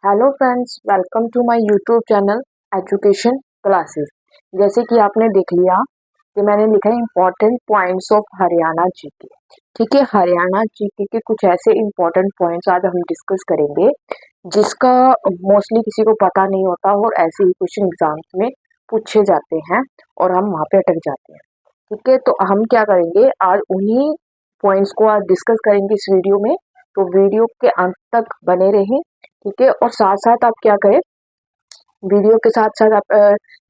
Hello friends, welcome to my YouTube channel education classes. जैसे कि आपने देख लिया कि मैंने लिखा है important points of Haryana GK. ठीक है, हरियाणा जीके के कुछ ऐसे इम्पोर्टेंट पॉइंट्स आज हम डिस्कस करेंगे जिसका मोस्टली किसी को पता नहीं होता और ऐसे ही क्वेश्चन एग्जाम्स में पूछे जाते हैं और हम वहाँ पे अटक जाते हैं। ठीक है, तो हम क्या करेंगे, आज उन्हीं पॉइंट्स को आज डिस्कस करेंगे इस वीडियो में। तो वीडियो के अंत तक बने रहें। ठीक है, और साथ साथ आप क्या करें, वीडियो के साथ साथ आप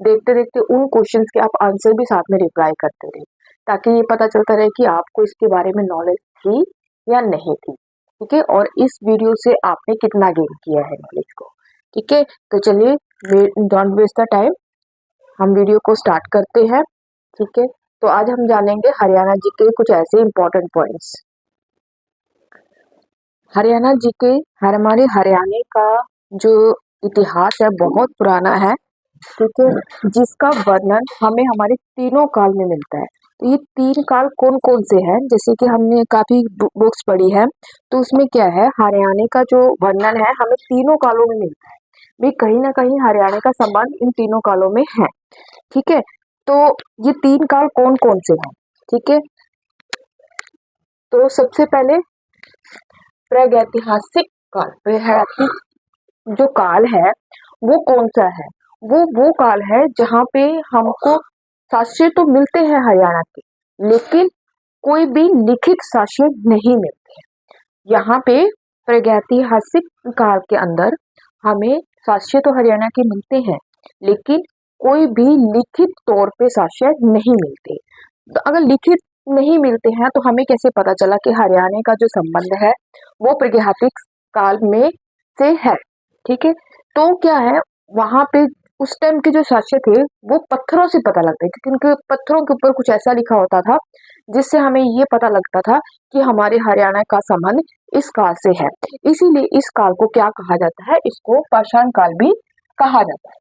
देखते देखते उन क्वेश्चंस के आप आंसर भी साथ में रिप्लाई करते रहे, ताकि ये पता चलता रहे कि आपको इसके बारे में नॉलेज थी या नहीं थी। ठीक है, और इस वीडियो से आपने कितना गेन किया है नॉलेज को। ठीक है, तो चलिए डोंट वेस्ट द टाइम, हम वीडियो को स्टार्ट करते हैं। ठीक है, तो आज हम जानेंगे हरियाणा जी के कुछ ऐसे इंपॉर्टेंट पॉइंट्स। हरियाणा जी के हमारे हरियाणा का जो इतिहास है बहुत पुराना है। ठीक है, जिसका वर्णन हमें हमारे तीनों काल में मिलता है। तो ये तीन काल कौन कौन से हैं, जैसे कि हमने काफी बुक्स पढ़ी है, तो उसमें क्या है, हरियाणा का जो वर्णन है हमें तीनों कालों में मिलता है। भी कहीं ना कहीं हरियाणा का संबंध इन तीनों कालों में है। ठीक है, तो ये तीन काल कौन कौन से हैं। ठीक है, तो सबसे पहले प्रागैतिहासिक काल। प्रागैतिहासिक जो काल है वो कौन सा है, वो काल है जहाँ पे हमको साक्ष्य तो मिलते हैं हरियाणा के, लेकिन कोई भी लिखित साक्ष्य नहीं मिलते हैं। यहाँ पे प्रागैतिहासिक काल के अंदर हमें साक्ष्य तो हरियाणा के मिलते हैं, लेकिन कोई भी लिखित तौर पे साक्ष्य नहीं मिलते। तो अगर लिखित नहीं मिलते हैं तो हमें कैसे पता चला कि हरियाणा का जो संबंध है वो प्रागैतिहासिक काल में से है। ठीक है, तो क्या है, वहां पे उस टाइम के जो साक्ष्य थे वो पत्थरों से पता लगता है, क्योंकि उनके पत्थरों के ऊपर कुछ ऐसा लिखा होता था जिससे हमें ये पता लगता था कि हमारे हरियाणा का संबंध इस काल से है। इसीलिए इस काल को क्या कहा जाता है, इसको पाषाण काल भी कहा जाता है,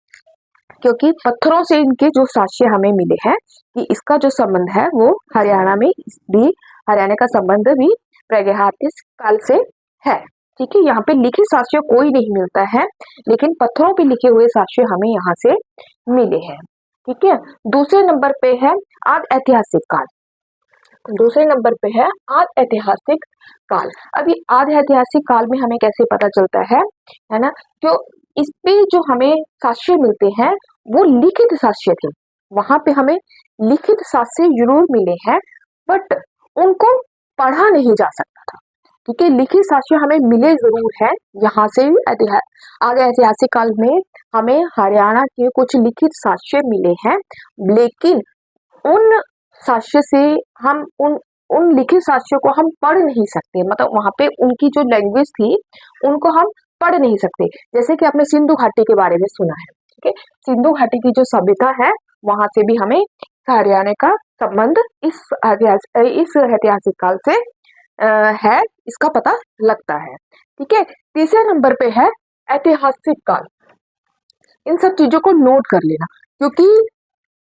क्योंकि पत्थरों से इनके जो साक्ष्य हमें मिले हैं कि इसका जो संबंध है वो हरियाणा में भी, हरियाणा का संबंध भी प्रागैतिहासिक काल से है। ठीक है, यहाँ पे लिखित साक्ष्य कोई नहीं मिलता है, लेकिन पत्थरों पे लिखे हुए साक्ष्य हमें यहाँ से मिले हैं। ठीक है, दूसरे नंबर पे है आदि ऐतिहासिक काल। दूसरे नंबर पे है आदि ऐतिहासिक काल। अभी आदि ऐतिहासिक काल में हमें कैसे पता चलता है ना, जो इस पे जो हमें साक्ष्य मिलते हैं वो लिखित साक्ष्य थे। वहां पे हमें लिखित साक्ष्य जरूर मिले हैं, बट उनको पढ़ा नहीं जा सकता था। ठीक है, लिखित साक्ष्य हमें मिले जरूर है। यहाँ से आगे ऐतिहासिक काल में हमें हरियाणा के कुछ लिखित साक्ष्य मिले हैं, लेकिन उन साक्ष्य से हम उन लिखित साक्ष्यों को हम पढ़ नहीं सकते। मतलब वहां पे उनकी जो लैंग्वेज थी उनको हम पढ़ नहीं सकते। जैसे कि आपने सिंधु घाटी के बारे में सुना है। ठीक है, सिंधु घाटी की जो सभ्यता है वहां से भी हमें हरियाणा का संबंध इस ऐतिहासिक काल से है, इसका पता लगता है। ठीक है, तीसरे नंबर पे है ऐतिहासिक काल। इन सब चीजों को नोट कर लेना, क्योंकि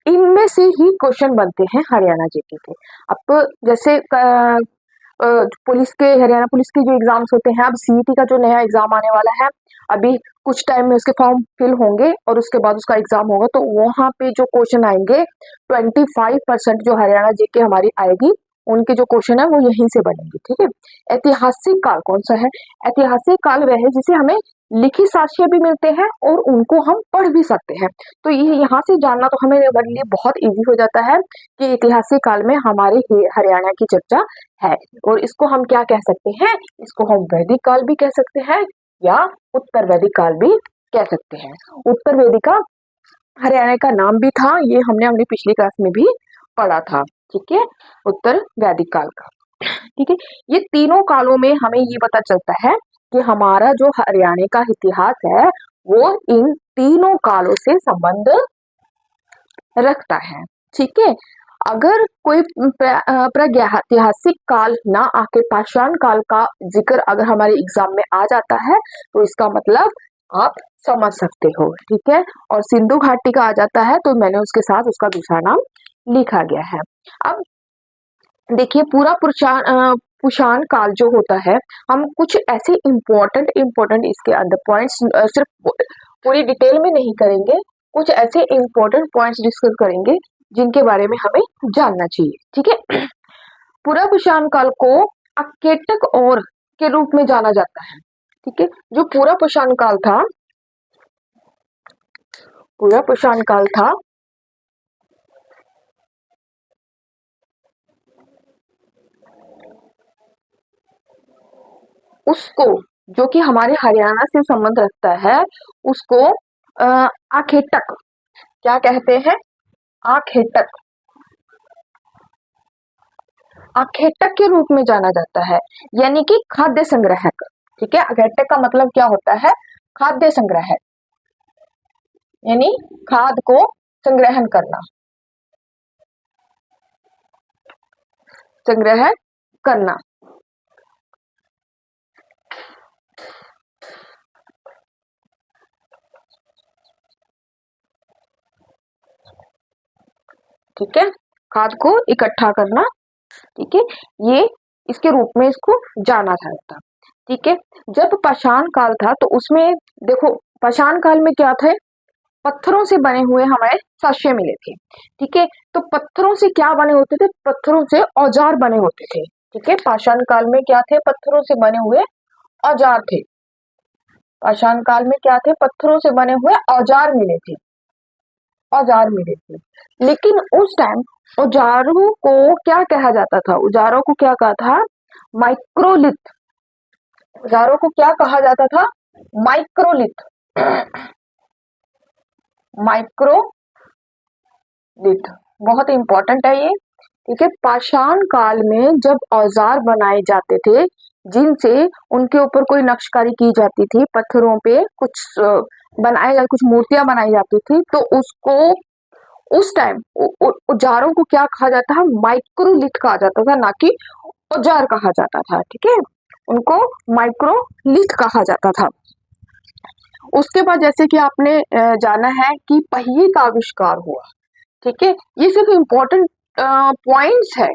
इनमें से ही क्वेश्चन बनते हैं हरियाणा जीके के। अब जैसे पुलिस के, हरियाणा पुलिस के जो एग्जाम्स होते हैं, अब सीईटी का जो नया एग्जाम आने वाला है, अभी कुछ टाइम में उसके फॉर्म फिल होंगे और उसके बाद उसका एग्जाम होगा, तो वहां पे जो क्वेश्चन आएंगे 25% जो हरियाणा जीके हमारी आएगी, उनके जो क्वेश्चन है वो यहीं से बनेंगे। ठीक है, ऐतिहासिक काल कौन सा है, ऐतिहासिक काल वह है जिसे हमें लिखित साक्ष्य भी मिलते हैं और उनको हम पढ़ भी सकते हैं। तो ये यहाँ से जानना तो हमें हमारे लिए बहुत इजी हो जाता है कि ऐतिहासिक काल में हमारे हरियाणा की चर्चा है। और इसको हम क्या कह सकते हैं, इसको हम वैदिक काल भी कह सकते हैं या उत्तर वैदिक काल भी कह सकते हैं। उत्तर वैदिक का हरियाणा का नाम भी था, ये हमने अपनी पिछली क्लास में भी पढ़ा था। ठीक है, उत्तर वैदिक काल का। ठीक है, ये तीनों कालों में हमें ये पता चलता है कि हमारा जो हरियाणा का इतिहास है वो इन तीनों कालों से संबंध रखता है। ठीक है, अगर कोई प्रागैतिहासिक काल ना आके पाषाण काल का जिक्र अगर हमारे एग्जाम में आ जाता है तो इसका मतलब आप समझ सकते हो। ठीक है, और सिंधु घाटी का आ जाता है तो मैंने उसके साथ उसका दूसरा नाम लिखा गया है। अब देखिए, पूरा पुरापुषाण काल जो होता है, हम कुछ ऐसे इम्पोर्टेंट इसके अंदर पॉइंट्स सिर्फ पूरी डिटेल में नहीं करेंगे, कुछ ऐसे इम्पोर्टेंट पॉइंट्स डिस्कस करेंगे जिनके बारे में हमें जानना चाहिए। ठीक है। पुरापुषाण काल को अकेटक और के रूप में जाना जाता है। ठीक है। जो पुरापुषाण काल था उसको, जो कि हमारे हरियाणा से संबंध रखता है, उसको आखेटक, क्या कहते हैं? आखेटक, आखेटक के रूप में जाना जाता है, यानी कि खाद्य संग्रहक। ठीक है। आखेटक का मतलब क्या होता है? खाद्य संग्रहक, यानी खाद को संग्रहण करना, संग्रह करना। ठीक है। खाद को इकट्ठा करना। ठीक है। ये इसके रूप में इसको जाना जाता। ठीक है। जब पाषाण काल था तो उसमें देखो, पाषाण काल में क्या थे? पत्थरों से बने हुए हमें साक्ष्य मिले थे। ठीक है। तो पत्थरों से क्या बने होते थे? पत्थरों से औजार बने होते थे। ठीक है। पाषाण काल में क्या थे? पत्थरों से बने हुए औजार थे। पाषाण काल में क्या थे? पत्थरों से बने हुए औजार मिले थे, औजार मिले थे। लेकिन उस टाइम औजारों को क्या कहा जाता था? औजारों को क्या कहा था? माइक्रोलिथ। औजारों को क्या कहा जाता था? माइक्रोलिथ। माइक्रोलिथ बहुत इंपॉर्टेंट है ये। ठीक है। पाषाण काल में जब औजार बनाए जाते थे, जिनसे उनके ऊपर कोई नक्शकारी की जाती थी, पत्थरों पे कुछ बनाए जाते, कुछ मूर्तियां बनाई जाती थी, तो उसको उस टाइम औजारों को क्या कहा जाता है? माइक्रोलिथ कहा जाता था, ना कि औजार कहा जाता था। ठीक है। उनको माइक्रोलिथ कहा जाता था। उसके बाद जैसे कि आपने जाना है कि पहिए का आविष्कार हुआ। ठीक है। ये सिर्फ इम्पोर्टेंट पॉइंट्स है,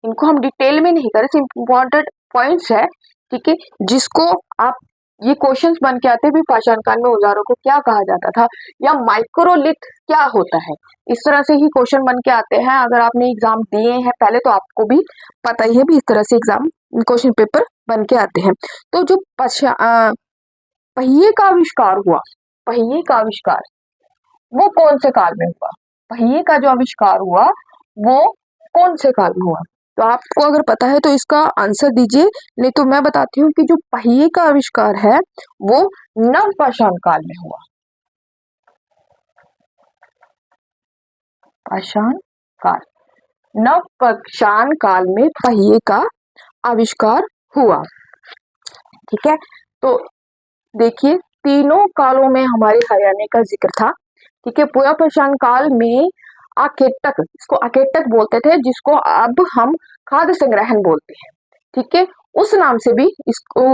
इनको हम डिटेल में नहीं करें, सिर्फ इम्पोर्टेंट पॉइंट्स है। ठीक है। जिसको आप, ये क्वेश्चंस बन के आते भी, पाषाण काल में औजारों को क्या कहा जाता था, या माइक्रोलिथ क्या होता है, इस तरह से ही क्वेश्चन बन के आते हैं। अगर आपने एग्जाम दिए हैं पहले तो आपको भी पता ही है भी, इस तरह से एग्जाम क्वेश्चन पेपर बन के आते हैं। तो जो पहिए का आविष्कार हुआ, पहिए का आविष्कार वो कौन से काल में हुआ? पहिए का जो आविष्कार हुआ वो कौन से काल में हुआ? तो आपको अगर पता है तो इसका आंसर दीजिए, नहीं तो मैं बताती हूँ कि जो पहिए का आविष्कार है वो नवपाषाण काल में हुआ। पाषाण काल, नवपाषाण काल में पहिए का आविष्कार हुआ। ठीक है। तो देखिए, तीनों कालों में हमारे हरियाणा का जिक्र था। ठीक है। पुरापाषाण काल में आकेटक, इसको आकेटक बोलते थे, जिसको अब हम खाद्य संग्रहण बोलते हैं। ठीक है। उस नाम से भी इसको,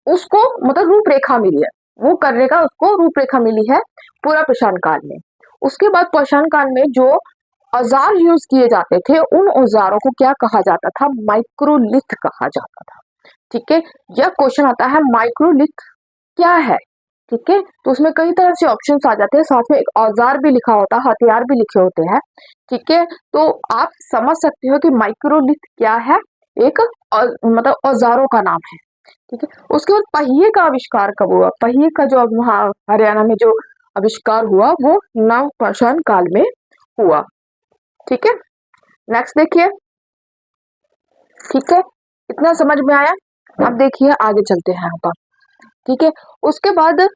उसको मतलब रूपरेखा मिली है, वो करने का उसको रूपरेखा मिली है पुरापाषाण काल में। उसके बाद पाषाण काल में जो औजार यूज किए जाते थे, उन औजारों को क्या कहा जाता था? माइक्रोलिथ कहा जाता था। ठीक है। यह क्वेश्चन आता है, माइक्रोलिथ क्या है? ठीक है। तो उसमें कई तरह से ऑप्शंस आ जाते हैं, साथ में एक औजार भी लिखा होता है, हथियार भी लिखे होते हैं। ठीक है। तो आप समझ सकते हो कि माइक्रोलिथ क्या है, एक मतलब औजारों का नाम है। ठीक है। उसके बाद पहिए का आविष्कार कब हुआ? पहिए का जो हरियाणा में जो आविष्कार हुआ वो नवपाषाण काल में हुआ। ठीक है। नेक्स्ट देखिए। ठीक है। इतना समझ में आया? अब देखिए आगे चलते हैं आप। ठीक है। उसके बाद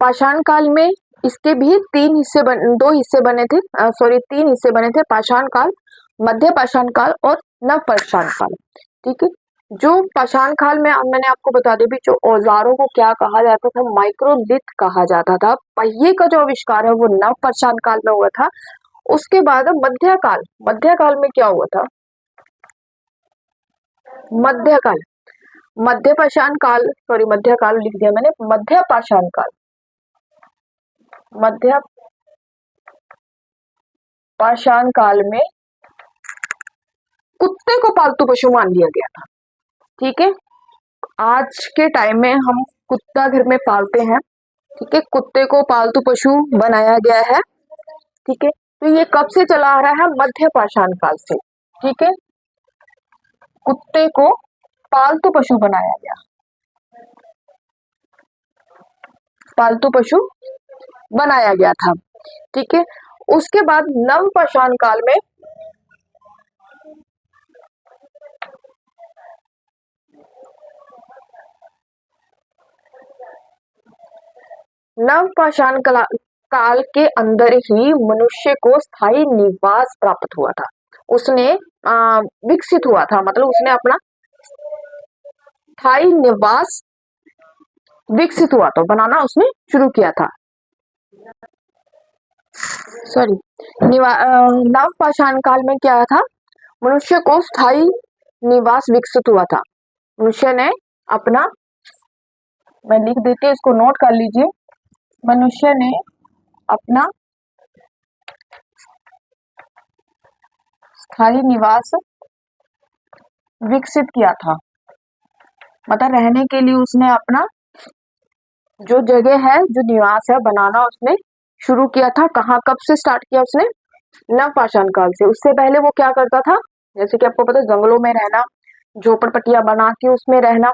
पाषाण काल में इसके भी दो हिस्से बने थे, सॉरी 3 हिस्से बने थे, पाषाण काल, मध्य पाषाण काल और नवपाषाण काल। ठीक है। जो पाषाण काल में मैंने आपको बता दिया भी, जो औजारों को क्या कहा जाता था? माइक्रोलिथ कहा जाता था। पहिए का जो आविष्कार है वो नवपाषाण काल में हुआ था। उसके बाद मध्यकाल, मध्यकाल में क्या हुआ था? मध्यकाल, मध्य पाषाण काल, सॉरी मध्यकाल लिख दिया मैंने, मध्य पाषाण काल, मध्य पाषाण काल में कुत्ते को पालतू पशु मान लिया गया था। ठीक है। आज के टाइम में हम कुत्ता घर में पालते हैं, ठीक है। कुत्ते को पालतू पशु बनाया गया है, ठीक है। तो ये कब से चला आ रहा है? मध्य पाषाण काल से, ठीक है। कुत्ते को पालतू पशु बनाया गया, पालतू पशु बनाया गया था, ठीक है। उसके बाद नव पाषाण काल में काल के अंदर ही मनुष्य को स्थायी निवास प्राप्त हुआ था। उसने विकसित हुआ था, मतलब उसने अपना स्थायी निवास विकसित हुआ तो बनाना उसने शुरू किया था। सॉरी, नव पाषाण काल में क्या था? मनुष्य को स्थायी निवास विकसित हुआ था। मनुष्य ने अपना, मैं लिख देती हूँ, इसको नोट कर लीजिए। मनुष्य ने अपना स्थायी निवास विकसित किया था, मतलब रहने के लिए उसने अपना जो जगह है, जो निवास है, बनाना उसने शुरू किया था। कहाँ, कब से स्टार्ट किया उसने? नव पाषाण काल से। उससे पहले वो क्या करता था? जैसे कि आपको पता है, जंगलों में रहना, झोपड़पट्टियां बना के उसमें रहना,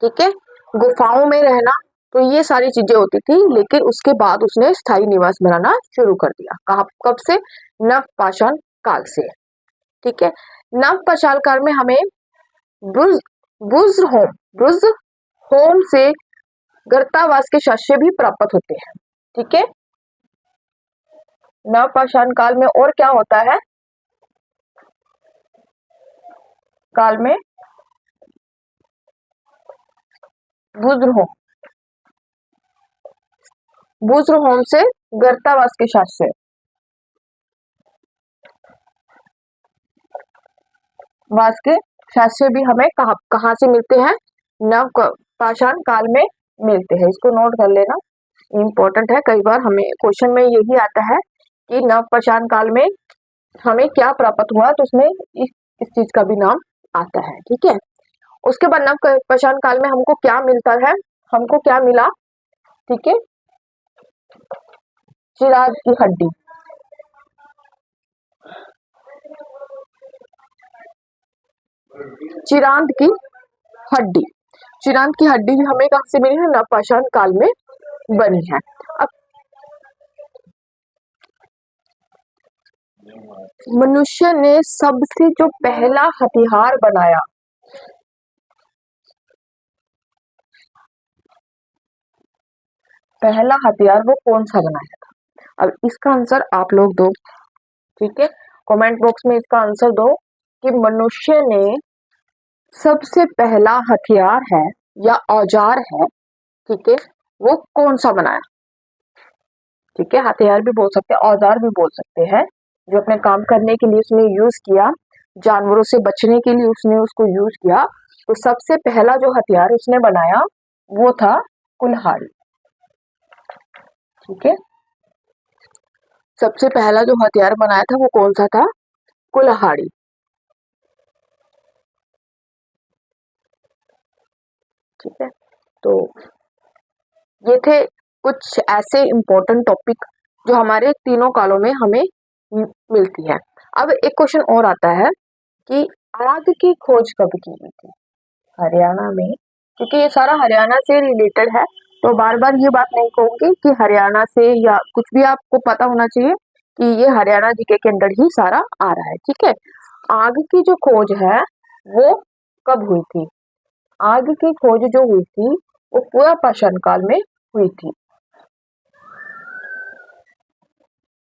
ठीक है, गुफाओं में रहना, तो ये सारी चीजें होती थी। लेकिन उसके बाद उसने स्थायी निवास बनाना शुरू कर दिया। कहाँ, कब से? नव पाषाण काल से, ठीक है। नव पाषाण काल में हमें ब्रुज ब्रुज होम से गर्तावास के साक्ष्य भी प्राप्त होते हैं, ठीक है। नव पाषाण काल में और क्या होता है? काल में बुज्र होम से गर्तावास के साक्ष्य, वास के साक्ष्य भी हमें कहाँ से मिलते हैं? नव पाषाण काल में मिलते हैं। इसको नोट कर लेना, इम्पोर्टेंट है। कई बार हमें क्वेश्चन में यही आता है कि नव पाषाण काल में हमें क्या प्राप्त हुआ, तो उसमें इस चीज का भी नाम आता है, ठीक है। उसके बाद नव पाषाण काल में हमको क्या मिलता है? हमको क्या मिला? ठीक है, चिराग की हड्डी, चिरांद की हड्डी, चिरांद की हड्डी भी हमें कहां से मिली है? नव पाषाण काल में बनी है। अब मनुष्य ने सबसे जो पहला हथियार बनाया, पहला हथियार वो कौन सा बनाया था? अब इसका आंसर आप लोग दो, ठीक है। कमेंट बॉक्स में इसका आंसर दो कि मनुष्य ने सबसे पहला हथियार है या औजार है, ठीक है, वो कौन सा बनाया? ठीक है, हथियार भी बोल सकते हैं, औजार भी बोल सकते हैं, जो अपने काम करने के लिए उसने यूज किया, जानवरों से बचने के लिए उसने उसको यूज किया। तो सबसे पहला जो हथियार उसने बनाया वो था कुल्हाड़ी, ठीक है। सबसे पहला जो हथियार बनाया था वो कौन सा था? कुल्हाड़ी, ठीक है। तो ये थे कुछ ऐसे इम्पोर्टेंट टॉपिक जो हमारे तीनों कालों में हमें मिलती है। अब एक क्वेश्चन और आता है कि आग की खोज कब की गई थी हरियाणा में? क्योंकि ये सारा हरियाणा से रिलेटेड है, तो बार बार ये बात नहीं कहूंगी कि हरियाणा से या कुछ भी, आपको पता होना चाहिए कि ये हरियाणा जीके के अंदर ही सारा आ रहा है, ठीक है। आग की जो खोज है वो कब हुई थी? आग की खोज जो हुई थी वो पूरा पाषाण काल में हुई थी,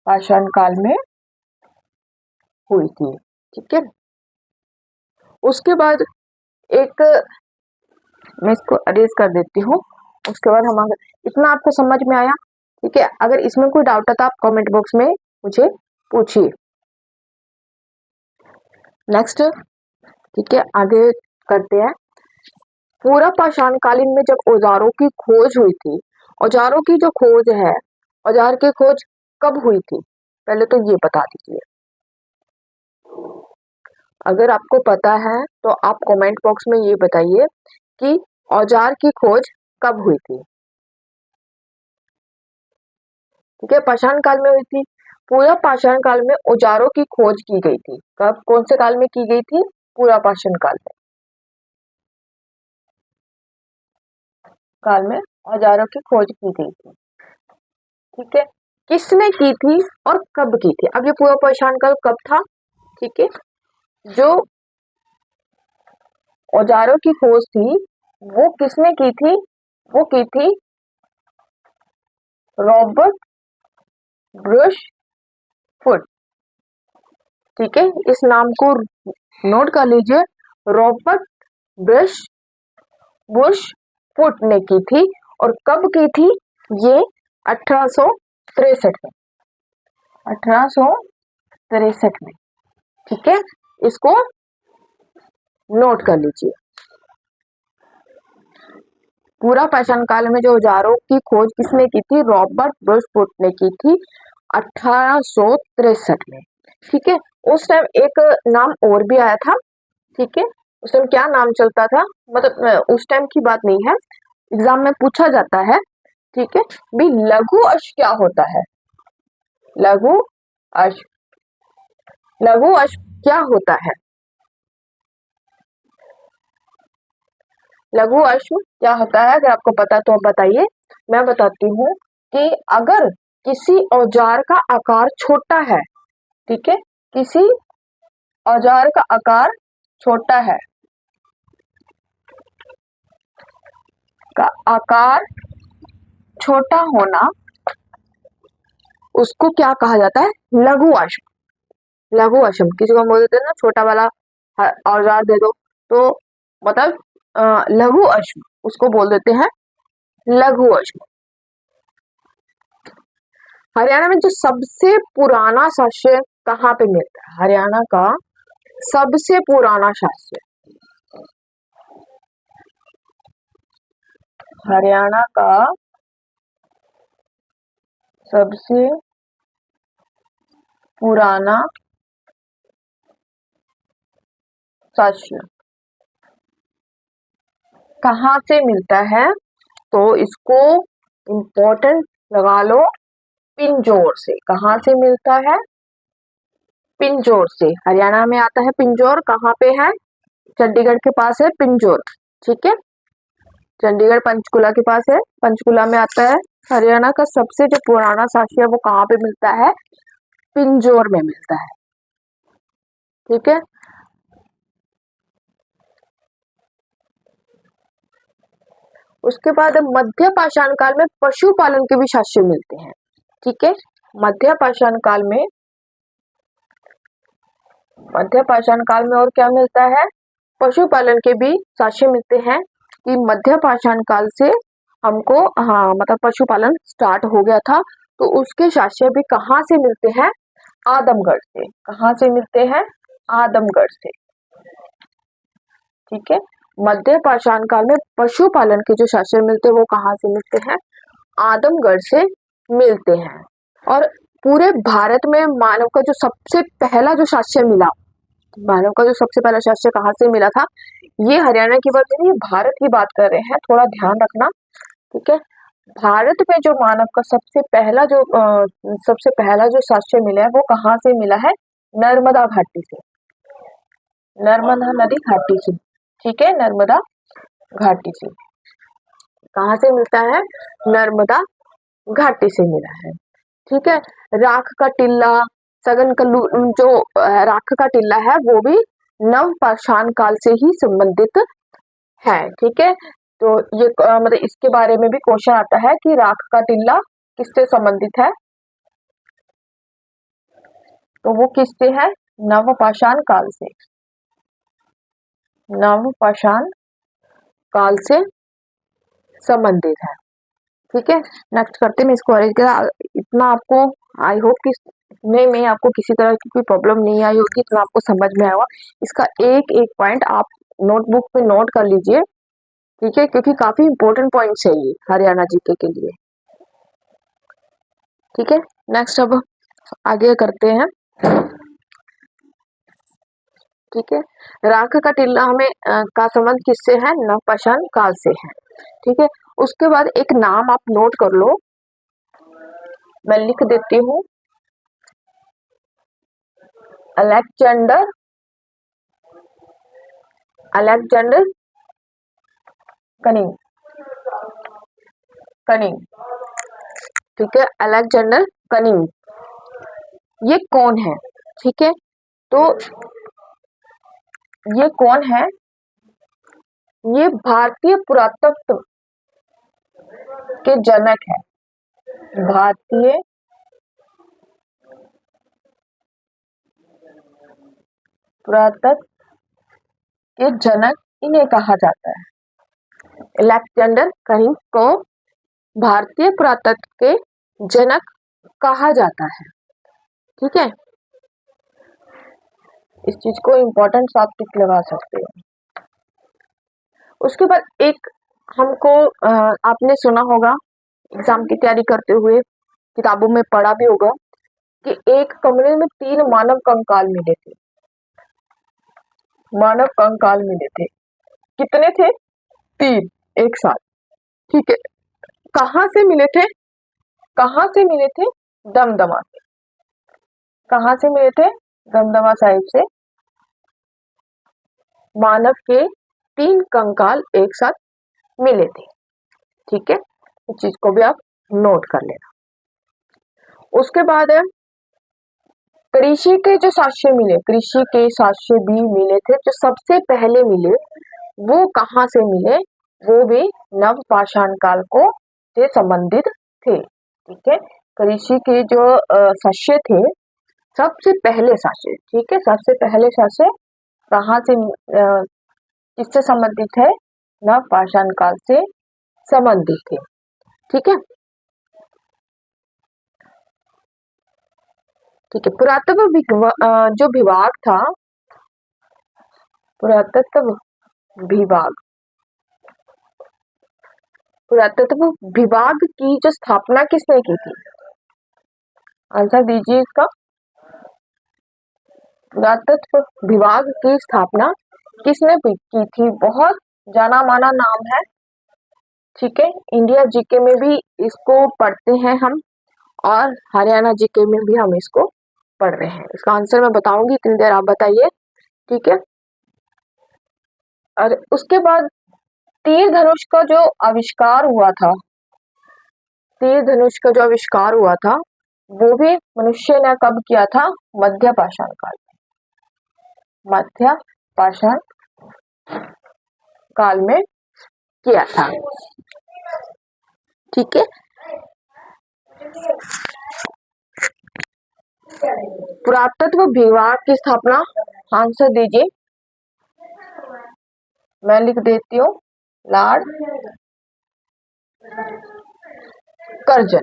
पाषाण काल में हुई थी, ठीक है। उसके बाद एक, मैं इसको अरेज कर देती हूँ। उसके बाद हम इतना आपको समझ में आया, ठीक है। अगर इसमें कोई डाउट है तो आप कमेंट बॉक्स में मुझे पूछिए। नेक्स्ट, ठीक है, आगे करते हैं। पूरा पाषाण कालीन में जब औजारों की खोज हुई थी, औजारों की जो खोज है, औजार की खोज कब हुई थी? पहले तो ये बता दीजिए। अगर आपको पता है तो आप कमेंट बॉक्स में ये बताइए कि औजार की खोज कब हुई थी। ठीक है, पाषाण काल में हुई थी। पूरा पाषाण काल में औजारों की खोज की गई थी। कब, कौन से काल में की गई थी? पूरा पाषाण काल में औजारों की खोज की गई थी। ठीक है, किसने की थी और कब की थी? अब ये पूरा पाषाण काल कब था? ठीक है, जो औजारों की खोज थी वो किसने की थी? वो की थी रॉबर्ट ब्रश फुट। ठीक है, इस नाम को नोट कर लीजिए, रॉबर्ट ब्रश बुश फुट ने की थी। और कब की थी? ये 1863 में, 1863 में। ठीक है, इसको नोट कर लीजिए। पूरा पाषाण काल में जो औजारों की खोज किसने की थी? रॉबर्ट ब्रश फुट ने की थी 1863 में। ठीक है, उस टाइम एक नाम और भी आया था। ठीक है, उस टाइम क्या नाम चलता था, मतलब उस टाइम की बात नहीं है, एग्जाम में पूछा जाता है। ठीक है, भी लघु अश्व क्या होता है? लघु अश्व, लघु अश्व क्या होता है? लघु अश्व क्या होता है? अगर आपको पता तो आप बताइए। मैं बताती हूँ कि अगर किसी औजार का आकार छोटा है, ठीक है, किसी औजार का आकार छोटा है, का आकार छोटा होना, उसको क्या कहा जाता है? लघु अश्व। लघु अश्व, किसी को हम बोल देते हैं ना छोटा वाला औजार दे दो, तो मतलब लघु अश्व उसको बोल देते हैं लघु अश्व। हरियाणा में जो सबसे पुराना शास्य कहाँ पे मिलता है? हरियाणा का सबसे पुराना शास्य, हरियाणा का सबसे पुराना शास्य कहाँ से मिलता है? तो इसको इम्पोर्टेंट लगा लो, पिंजौर से। कहाँ से मिलता है? पिंजौर से। हरियाणा में आता है पिंजौर, कहाँ पे है? चंडीगढ़ के पास है पिंजौर। ठीक है, चंडीगढ़ पंचकुला के पास है, पंचकुला में आता है। हरियाणा का सबसे जो पुराना शास्य है वो कहाँ पे मिलता है? पिंजौर में मिलता है। ठीक है, उसके बाद मध्य पाषाण काल में पशुपालन के भी शास्य मिलते हैं। ठीक है, मध्य पाषाण काल में, मध्य पाषाण काल में और क्या मिलता है? पशुपालन के भी शास्य मिलते हैं कि मध्य पाषाण काल से हमको, हाँ मतलब पशुपालन स्टार्ट हो गया था। तो उसके शास्य भी कहाँ से मिलते हैं? आदमगढ़ से। कहाँ से मिलते हैं? आदमगढ़ से। ठीक है, मध्य पाषाण काल में पशुपालन के जो शास्य मिलते हैं वो कहाँ से मिलते हैं? आदमगढ़ से मिलते हैं। और पूरे भारत में मानव का जो सबसे पहला जो शास्य मिला, मानव का जो सबसे पहला शास्य कहाँ से मिला था? ये हरियाणा की बात नहीं, भारत की बात कर रहे हैं, थोड़ा ध्यान रखना। ठीक है, भारत में जो मानव का सबसे पहला जो शास्य मिला है वो कहाँ से मिला है? नर्मदा घाटी से, नर्मदा नदी घाटी से। ठीक है, नर्मदा घाटी से। कहाँ से मिलता है? नर्मदा घाटी से मिला है। ठीक है, राख का टिल्ला, सघन कल्लू, जो राख का टिल्ला है वो भी नव पाषाण काल से ही संबंधित है। ठीक है, तो ये मतलब इसके बारे में भी क्वेश्चन आता है कि राख का टिल्ला किससे संबंधित है? तो वो किससे है? नव पाषाण काल से, नव पाषाण काल से संबंधित है। ठीक है, नेक्स्ट करते हैं इसको अरेंज करा। इतना आपको, आई होप कि में आपको किसी तरह की कोई प्रॉब्लम नहीं आई होगी, तो आपको समझ में आएगा। इसका एक एक पॉइंट आप नोटबुक पे नोट कर लीजिए। ठीक है, क्योंकि काफी इंपॉर्टेंट पॉइंट्स है ये हरियाणा जीके के लिए। ठीक है, नेक्स्ट अब आगे करते हैं। ठीक है। राख का टिल्ला हमें का संबंध किससे है? नवपाषाण काल से है। ठीक है। उसके बाद एक नाम आप नोट कर लो, मैं लिख देती हूँ, अलेक्जेंडर कनिंग। ठीक है, अलेक्जेंडर कनिंग, ये कौन है? ठीक है, तो ये कौन है? ये भारतीय पुरातत्व के जनक है। भारतीय पुरातत्व के जनक इन्हें कहा जाता है। अलेक्जेंडर कनिंग को भारतीय पुरातत्व के जनक कहा जाता है। ठीक है, इस चीज को इम्पोर्टेंट आप टिक लगा सकते हो। उसके बाद एक हमको आपने सुना होगा एग्जाम की तैयारी करते हुए, किताबों में पढ़ा भी होगा कि एक कमरे में 3 मानव कंकाल मिले थे। मानव कंकाल मिले थे, कितने थे? 3 एक साथ। ठीक है, कहाँ से मिले थे? कहाँ से मिले थे? दमदमा से। कहाँ से मिले थे? दमदमा साहिब से मानव के 3 कंकाल एक साथ मिले थे। ठीक है, इस चीज को भी आप नोट कर लेना। उसके बाद है कृषि के जो साक्ष्य मिले, कृषि के साक्ष्य भी मिले थे। जो सबसे पहले मिले वो कहाँ से मिले? वो भी नवपाषाण काल को से संबंधित थे। ठीक है, कृषि के जो साक्ष्य थे, सबसे पहले साक्ष्य, ठीक है, सबसे पहले साक्ष्य कहाँ से किससे संबंधित है? नवपाषाण काल से संबंधित थे। ठीक है, ठीक है। पुरातत्व जो विभाग था, पुरातत्व विभाग, पुरातत्व विभाग की जो स्थापना किसने की थी? आंसर दीजिए इसका। पुरातत्व विभाग की स्थापना किसने की थी? बहुत जाना माना नाम है। ठीक है, इंडिया जीके में भी इसको पढ़ते हैं हम, और हरियाणा जीके में भी हम इसको पढ़ रहे हैं। इसका आंसर मैं बताऊंगी, इतनी देर आप बताइए। ठीक है, और उसके बाद तीर धनुष का जो आविष्कार हुआ था, तीर धनुष का जो आविष्कार हुआ था, वो भी मनुष्य ने कब किया था? मध्य पाषाण काल में। मध्य पाषाण काल में किया था। ठीक है, पुरातत्व विभाग की स्थापना, आंसर दीजिए। मैं लिख देती हूँ, लॉर्ड कर्जन।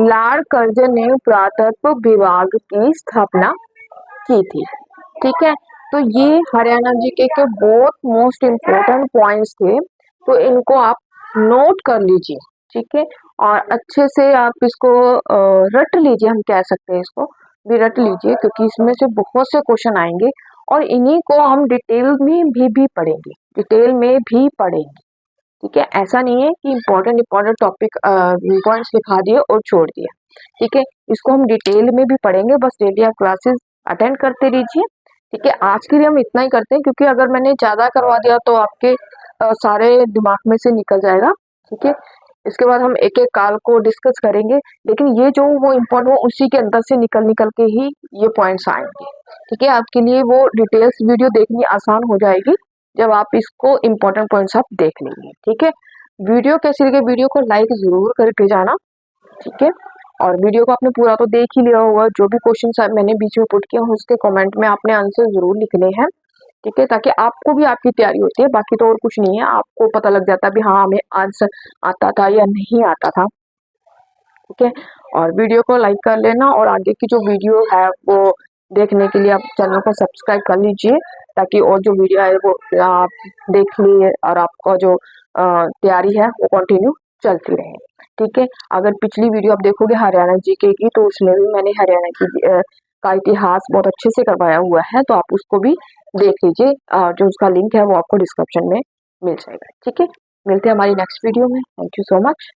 लॉर्ड कर्जन ने पुरातत्व विभाग की स्थापना की थी। ठीक है, तो ये हरियाणा जीके के बहुत मोस्ट इम्पोर्टेंट पॉइंट्स थे, तो इनको आप नोट कर लीजिए। ठीक है, और अच्छे से आप इसको रट लीजिए, हम कह सकते हैं इसको भी रट लीजिए, क्योंकि इसमें से बहुत से क्वेश्चन आएंगे और इन्हीं को हम डिटेल में भी पढ़ेंगे, डिटेल में भी पढ़ेंगे। ठीक है, ऐसा नहीं है कि इम्पोर्टेंट टॉपिक पॉइंट्स दिखा दिए और छोड़ दिया। ठीक है, इसको हम डिटेल में भी पढ़ेंगे, बस डेली आप क्लासेस अटेंड करते रहिए। ठीक है, आज के लिए हम इतना ही करते हैं, क्योंकि अगर मैंने ज्यादा करवा दिया तो आपके सारे दिमाग में से निकल जाएगा। ठीक है, इसके बाद हम एक एक काल को डिस्कस करेंगे, लेकिन ये जो वो इम्पोर्टेंट हो उसी के अंदर से निकल निकल के ही ये पॉइंट्स आएंगे। ठीक है, आपके लिए वो डिटेल्स वीडियो देखनी आसान हो जाएगी जब आप इसको इम्पोर्टेंट पॉइंट्स आप देख लेंगे। ठीक है, वीडियो कैसी लगे, वीडियो को लाइक जरूर करके जाना। ठीक है, और वीडियो को आपने पूरा तो देख ही लिया होगा, जो भी क्वेश्चन मैंने बीच में पुट किया उसके कमेंट में आपने आंसर जरूर लिखने हैं। ठीक है, ताकि आपको भी आपकी तैयारी होती है, बाकी तो और कुछ नहीं है, आपको पता लग जाता है भी हाँ हमें आंसर आता था या नहीं आता था। ठीक है, और वीडियो को लाइक कर लेना, और आगे की जो वीडियो है वो देखने के लिए आप चैनल को सब्सक्राइब कर लीजिए, ताकि और जो वीडियो है वो आप देख लीजिए और आपका जो तैयारी है वो कंटिन्यू चलती रहे। ठीक है, अगर पिछली वीडियो आप देखोगे हरियाणा जीके की, तो उसमें भी मैंने हरियाणा की का इतिहास बहुत अच्छे से करवाया हुआ है, तो आप उसको भी देख लीजिए। जो उसका लिंक है वो आपको डिस्क्रिप्शन में मिल जाएगा। ठीक है, मिलते हैं हमारी नेक्स्ट वीडियो में। Thank you so much.